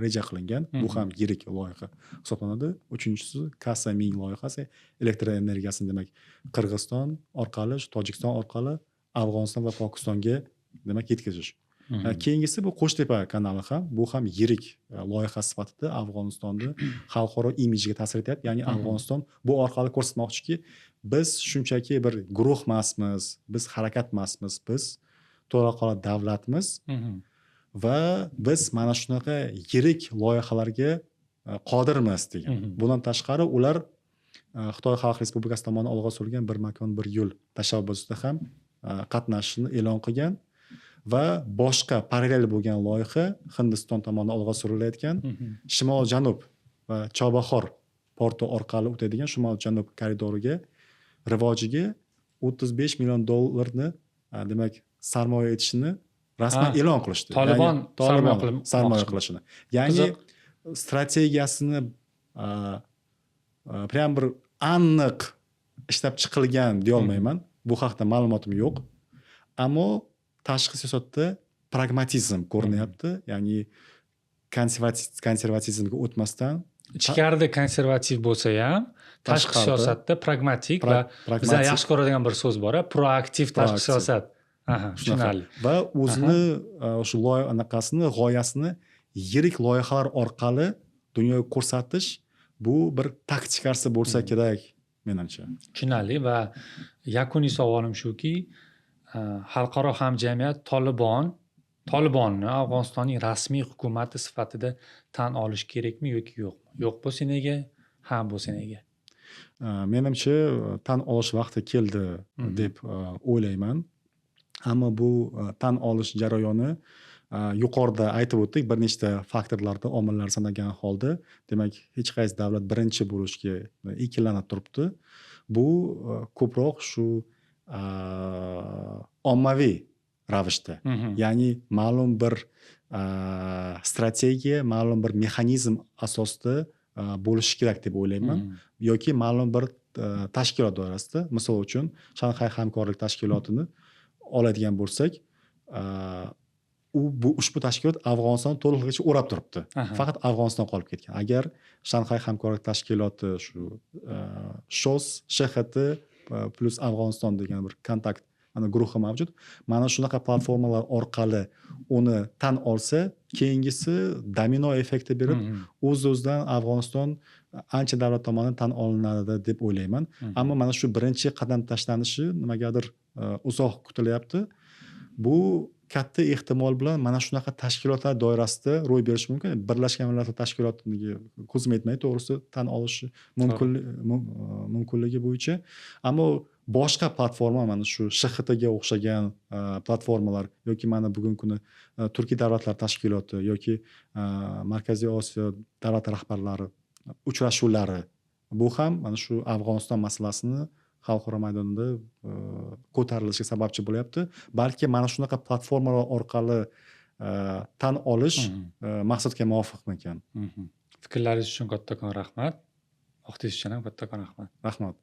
reja qilingan. Bu ham yirik loyiha hisoblanadi. Uchinchisi Kasa-Ming loyihasi, elektr energiyasini demak Qirg'iziston orqali, Tojikiston orqali Afg'oniston va Pokistonga demak yetkazish. Keyingisi bu Qo'shtepa kanali ham bu ham yirik loyiha sifatida Afg'onistonni xalqaro imijiga ta'sir etyapti. Ya'ni Afg'oniston bu orqali ko'rsatmoqchiki, biz shunchaki bir guruh emasmiz, biz harakat emasmiz, biz to'laqonli davlatmiz va biz mana shunaqa yirik loyihalarga qodirmiz degan. Bundan tashqari ular Xitoy Xalq Respublikasi tomonidan olg'a surilgan bir makon bir yo'l tashabbusida ham qatnashishini e'lon qilgan va boshqa parallel bo'lgan loyiha Hindiston tomonidan olg'a surilayotgan shimol janub va Chobahor porti orqali o'tadigan shimol janub koridoriga rivojiga $35 million demak sarmoya etishini rasman e'lon qilishdi. Tolibon sarmoya qilishini. Ya'ni strategiyasini prям bir aniq ishlab chiqilgan deya olmayman. Bu haqda ma'lumotim yo'q. Ammo tashqi siyosatda pragmatizm ko'rinyapti. Ya'ni konservatizmga o'tmasdan ichkarida konservativ bo'lsa ham tashqi siyosatda pragmatik va bizlar yaxshi ko'radigan bir so'z bor, proaktiv tashqi siyosat. Tushunarli. Va o'zini o'sha anaqasini, g'oyasini yirik loyihalar orqali dunyoga ko'rsatish bu bir taktikasi bo'lsa kerak menimcha. Tushunarli va yakuniy savolim shuki, xalqaro hamjamiyat Tolibonni Afg'onistonning rasmiy hukumati sifatida tan olish kerakmi yoki yo'qmi? Yo'q bo'lsa nega, ha bo'lsa nega? Menimcha tan olish vaqti keldi deb o'ylayman. Ammo bu tan olish jarayoni yuqorida aytib o'tdik, bir nechta faktorlarda omillar sanagan holda, demak, hech qaysi davlat birinchi bo'lishga ikkilanib turibdi. Bu ko'proq shu ommaviy ravishda, ya'ni ma'lum bir strategiya, ma'lum bir mexanizm asosida bo'lishi kerak deb o'ylayman, yoki ma'lum bir tashkilot doirasida, misol uchun Shanxay hamkorlik tashkilotini oladigan bo'lsak, ushbu tashkilot Afg'oniston to'lig'icha o'rab turibdi. Faqat Afg'oniston qolib ketgan. Agar Shanxay hamkorlik tashkiloti shu SHOS, SHXT plus Afg'oniston degan bir kontakt guruhi mavjud. Mana shunaqa platformalar orqali uni tan olsa, keyingisi domino effekti berib, o'z-o'zidan Afg'oniston ancha davlat tomonidan tan olinadi deb o'ylayman. Ammo mana shu birinchi qadam tashlanishi nimagadir uzoq kutilyapti. Bu katta ehtimol bilan mana shunaqa tashkilotlar doirasida ro'y berishi mumkin. Birlashgan Millatlar Tashkilotiga ko'zim yetmaydi, to'g'risi tan olishi mumkinligi bo'yicha. Ammo boshqa platforma, mana shu SHXTga o'xshagan platformalar yoki mana bugungi kuni Turkiy davlatlar tashkiloti yoki Markaziy Osiyo davlat rahbarlari uchrashuvlari, bu ham mana shu Afg'oniston masalasini xalqaro maydonda ko'tarilishiga sababchi bo'lyapti. Balki mana shunaqa platformalar orqali tan olish maqsadga muvofiqmikan. Fikrlaringiz uchun kattakon rahmat. Vaqtingiz uchun ham kattakon rahmat. Rahmat.